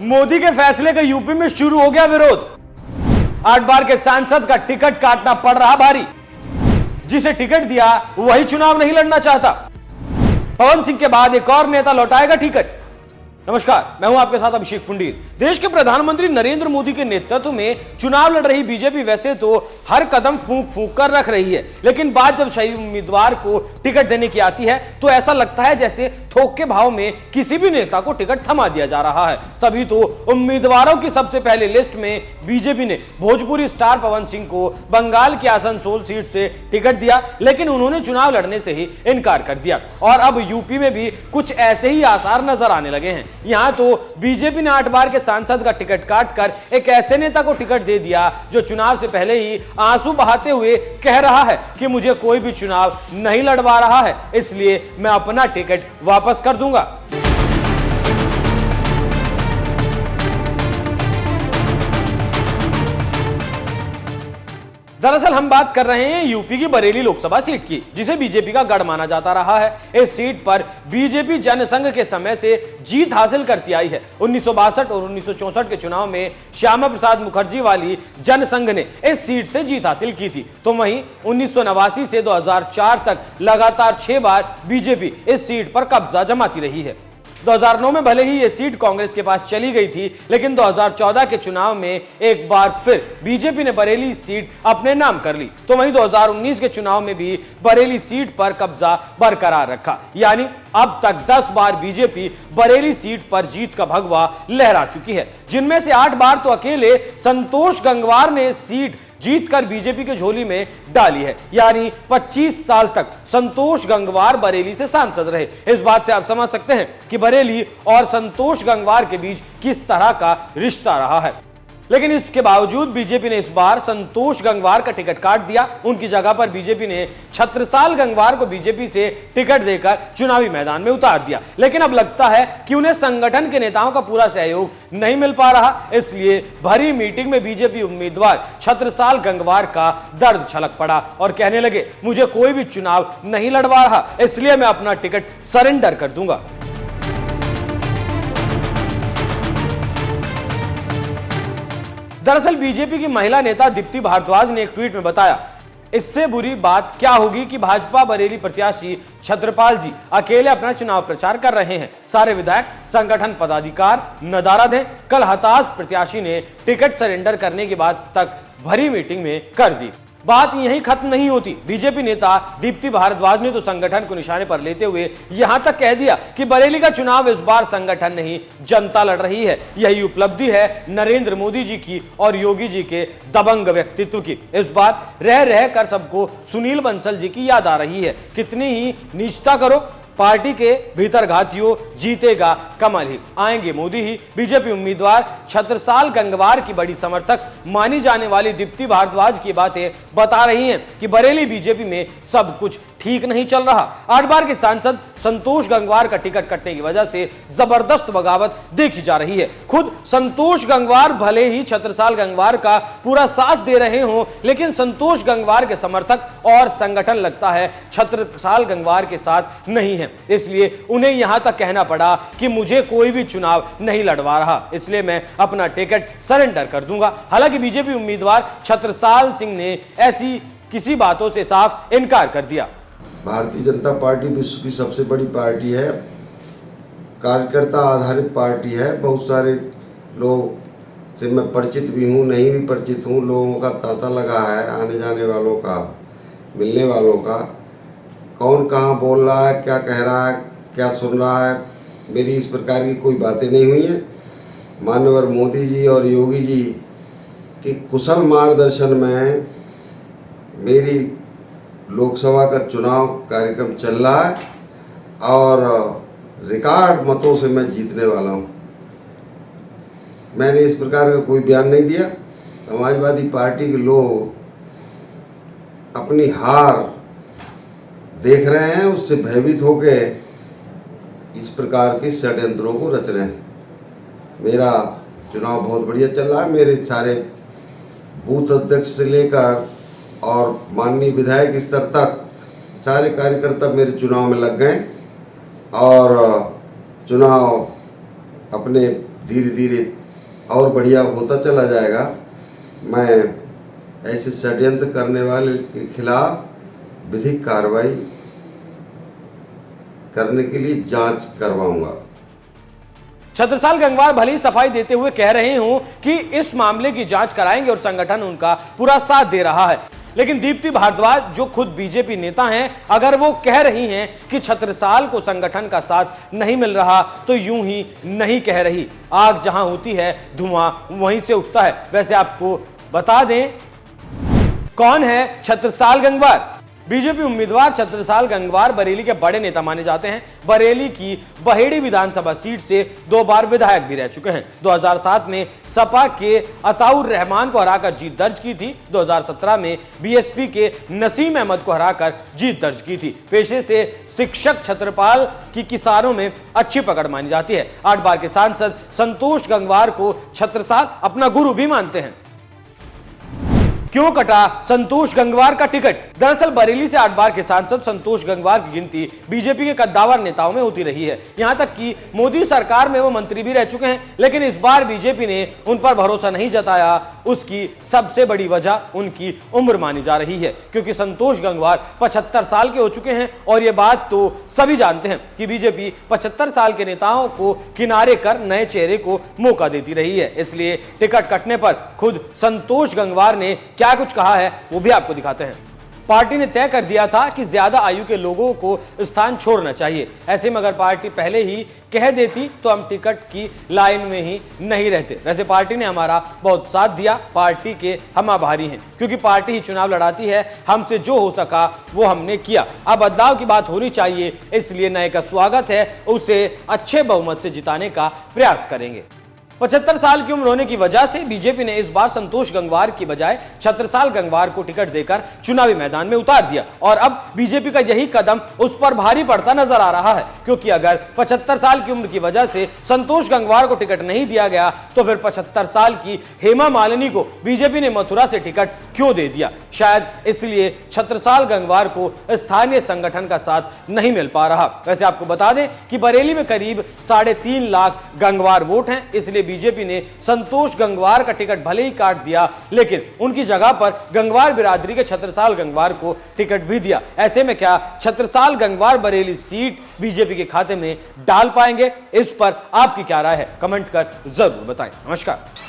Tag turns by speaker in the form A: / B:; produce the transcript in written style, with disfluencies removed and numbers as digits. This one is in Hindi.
A: मोदी के फैसले का यूपी में शुरू हो गया विरोध। 8 बार के सांसद का टिकट काटना पड़ रहा भारी। जिसे टिकट दिया वही चुनाव नहीं लड़ना चाहता। पवन सिंह के बाद एक और नेता लौटाएगा टिकट। नमस्कार, मैं हूं आपके साथ अभिषेक पुंडीर। देश के प्रधानमंत्री नरेंद्र मोदी के नेतृत्व में चुनाव लड़ रही बीजेपी वैसे तो हर कदम फूंक फूंक कर रख रही है, लेकिन बात जब सही उम्मीदवार को टिकट देने की आती है तो ऐसा लगता है जैसे थोक के भाव में किसी भी नेता को टिकट थमा दिया जा रहा है। तभी तो उम्मीदवारों की सबसे पहले लिस्ट में बीजेपी ने भोजपुरी स्टार पवन सिंह को बंगाल की आसनसोल सीट से टिकट दिया, लेकिन उन्होंने चुनाव लड़ने से ही इनकार कर दिया। और अब यूपी में भी कुछ ऐसे ही आसार नजर आने लगे हैं। यहां तो बीजेपी ने 8 बार के सांसद का टिकट काटकर एक ऐसे नेता को टिकट दे दिया जो चुनाव से पहले ही आंसू बहाते हुए कह रहा है कि मुझे कोई भी चुनाव नहीं लड़वा रहा है, इसलिए मैं अपना टिकट वापस कर दूंगा। दरअसल हम बात कर रहे हैं यूपी की बरेली लोकसभा सीट की, जिसे बीजेपी का गढ़ माना जाता रहा है। इस सीट पर बीजेपी जनसंघ के समय से जीत हासिल करती आई है। 1962 और 1964 के चुनाव में श्यामा प्रसाद मुखर्जी वाली जनसंघ ने इस सीट से जीत हासिल की थी। तो वहीं 1989 से 2004 तक लगातार 6 बार बीजेपी इस सीट पर कब्जा जमाती रही है। 2009 में भले ही यह सीट कांग्रेस के पास चली गई थी, लेकिन 2014 के चुनाव में एक बार फिर बीजेपी ने बरेली सीट अपने नाम कर ली। तो वहीं 2019 के चुनाव में भी बरेली सीट पर कब्जा बरकरार रखा। यानी अब तक 10 बार बीजेपी बरेली सीट पर जीत का भगवा लहरा चुकी है, जिनमें से 8 बार तो अकेले संतोष गंगवार ने सीट जीतकर बीजेपी के झोली में डाली है। यानी 25 साल तक संतोष गंगवार बरेली से सांसद रहे। इस बात से आप समझ सकते हैं कि बरेली और संतोष गंगवार के बीच किस तरह का रिश्ता रहा है। लेकिन इसके बावजूद बीजेपी ने इस बार संतोष गंगवार का टिकट काट दिया। उनकी जगह पर बीजेपी ने छत्रसाल गंगवार को बीजेपी से टिकट देकर चुनावी मैदान में उतार दिया। लेकिन अब लगता है कि उन्हें संगठन के नेताओं का पूरा सहयोग नहीं मिल पा रहा, इसलिए भरी मीटिंग में बीजेपी उम्मीदवार छत्रसाल गंगवार का दर्द छलक पड़ा और कहने लगे, मुझे कोई भी चुनाव नहीं लड़वा रहा, इसलिए मैं अपना टिकट सरेंडर कर दूंगा। दरअसल बीजेपी की महिला नेता दीप्ति भारद्वाज ने एक ट्वीट में बताया, इससे बुरी बात क्या होगी कि भाजपा बरेली प्रत्याशी छत्रपाल जी अकेले अपना चुनाव प्रचार कर रहे हैं। सारे विधायक, संगठन पदाधिकार नदारद हैं। कल हताश प्रत्याशी ने टिकट सरेंडर करने की बात तक भरी मीटिंग में कर दी। बात यहीं खत्म नहीं होती। बीजेपी नेता दीप्ति भारद्वाज ने तो संगठन को निशाने पर लेते हुए यहां तक कह दिया कि बरेली का चुनाव इस बार संगठन नहीं जनता लड़ रही है। यही उपलब्धि है नरेंद्र मोदी जी की और योगी जी के दबंग व्यक्तित्व की। इस बार रह रह कर सबको सुनील बंसल जी की याद आ रही है। कितनी ही नीचता करो, पार्टी के भीतर घातियों, जीतेगा कमल ही, आएंगे मोदी ही। बीजेपी उम्मीदवार छत्रसाल गंगवार की बड़ी समर्थक मानी जाने वाली दीप्ति भारद्वाज की बातें बता रही हैं कि बरेली बीजेपी में सब कुछ ठीक नहीं चल रहा। 8 बार के सांसद संतोष गंगवार का टिकट कटने की वजह से जबरदस्त बगावत देखी जा रही है। खुद संतोष गंगवार भले ही छत्रसाल गंगवार का पूरा साथ दे रहे हों, लेकिन संतोष गंगवार के समर्थक और संगठन लगता है छत्रसाल गंगवार के साथ नहीं है। इसलिए उन्हें यहां तक कहना पड़ा कि मुझे कोई भी चुनाव नहीं लड़वा रहा, इसलिए मैं अपना टिकट सरेंडर कर दूंगा। हालांकि बीजेपी उम्मीदवार छत्रसाल सिंह ने ऐसी किसी बातों से साफ इनकार कर दिया।
B: भारतीय जनता पार्टी विश्व की सबसे बड़ी पार्टी है, कार्यकर्ता आधारित पार्टी है। बहुत सारे लोग से मैं परिचित भी हूँ, नहीं भी परिचित हूँ। लोगों का तांता लगा है, आने जाने वालों का, मिलने वालों का, कौन कहाँ बोल रहा है, क्या कह रहा है, क्या सुन रहा है। मेरी इस प्रकार की कोई बातें नहीं हुई हैं। माननीय मोदी जी और योगी जी के कुशल मार्गदर्शन में मेरी लोकसभा का चुनाव कार्यक्रम चल रहा है और रिकॉर्ड मतों से मैं जीतने वाला हूँ। मैंने इस प्रकार का कोई बयान नहीं दिया। समाजवादी पार्टी के लोग अपनी हार देख रहे हैं, उससे भयभीत होकर इस प्रकार के षड्यंत्रों को रच रहे हैं। मेरा चुनाव बहुत बढ़िया चल रहा है। मेरे सारे बूथ अध्यक्ष से लेकर और माननीय विधायक स्तर तक सारे कार्यकर्ता मेरे चुनाव में लग गए और चुनाव अपने धीरे धीरे और बढ़िया होता चला जाएगा। मैं ऐसे षड्यंत्र करने वाले के खिलाफ विधिक कार्रवाई करने के लिए जांच करवाऊंगा।
A: छत्रसाल गंगवार भले ही सफाई देते हुए कह रहे हों कि इस मामले की जांच कराएंगे और संगठन उनका पूरा साथ दे रहा है, लेकिन दीप्ति भारद्वाज जो खुद बीजेपी नेता हैं, अगर वो कह रही हैं कि छत्रसाल को संगठन का साथ नहीं मिल रहा तो यूं ही नहीं कह रही। आग जहां होती है धुआं वहीं से उठता है। वैसे आपको बता दें कौन है छत्रसाल गंगवार। बीजेपी उम्मीदवार छत्रसाल गंगवार बरेली के बड़े नेता माने जाते हैं। बरेली की बहेड़ी विधानसभा सीट से 2 बार विधायक भी रह चुके हैं। 2007 में सपा के अताउर रहमान को हराकर जीत दर्ज की थी। 2017 में बीएसपी के नसीम अहमद को हराकर जीत दर्ज की थी। पेशे से शिक्षक छत्रपाल की किसानों में अच्छी पकड़ मानी जाती है। 8 बार के सांसद संतोष गंगवार को छत्रसाल अपना गुरु भी मानते हैं। क्यों कटा संतोष गंगवार का टिकट? दरअसल बरेली से 8 बार के सांसद संतोष गंगवार की गिनती बीजेपी के कद्दावर नेताओं में होती रही है। यहां तक कि मोदी सरकार में वो मंत्री भी रह चुके हैं, लेकिन इस बार बीजेपी ने उन पर भरोसा नहीं जताया। उसकी सबसे बड़ी वजह उनकी उम्र मानी जा रही है, क्योंकि संतोष गंगवार 75 साल के हो चुके हैं और ये बात तो सभी जानते हैं कि बीजेपी 75 साल के नेताओं को किनारे कर नए चेहरे को मौका देती रही है। इसलिए टिकट कटने पर खुद संतोष गंगवार ने क्या कुछ कहा है वो भी आपको दिखाते हैं। पार्टी ने तय कर दिया था कि ज्यादा आयु के लोगों को स्थान छोड़ना चाहिए। ऐसे में अगर पार्टी पहले ही कह देती तो हम टिकट की लाइन में ही नहीं रहते। वैसे पार्टी ने हमारा बहुत साथ दिया, पार्टी के हम आभारी हैं, क्योंकि पार्टी ही चुनाव लड़ाती है। हमसे जो हो सका वो हमने किया। अब बदलाव की बात होनी चाहिए, इसलिए नए का स्वागत है, उसे अच्छे बहुमत से जिताने का प्रयास करेंगे। 75 साल की उम्र होने की वजह से बीजेपी ने इस बार संतोष गंगवार की बजाय छत्रसाल गंगवार को टिकट देकर चुनावी मैदान में उतार दिया और अब बीजेपी का यही कदम उस पर भारी पड़ता नजर आ रहा है, क्योंकि अगर 75 साल की उम्र की वजह से संतोष गंगवार को टिकट नहीं दिया गया तो फिर 75 साल की हेमा मालिनी को बीजेपी ने मथुरा से टिकट क्यों दे दिया? शायद इसलिए छत्रसाल गंगवार को स्थानीय संगठन का साथ नहीं मिल पा रहा। वैसे आपको बता दें कि बरेली में करीब 3.5 लाख गंगवार वोट हैं, इसलिए बीजेपी ने संतोष गंगवार का टिकट भले ही काट दिया, लेकिन उनकी जगह पर गंगवार बिरादरी के छत्रसाल गंगवार को टिकट भी दिया। ऐसे में क्या छत्रसाल गंगवार बरेली सीट बीजेपी के खाते में डाल पाएंगे? इस पर आपकी क्या राय है? कमेंट कर जरूर बताएं। नमस्कार।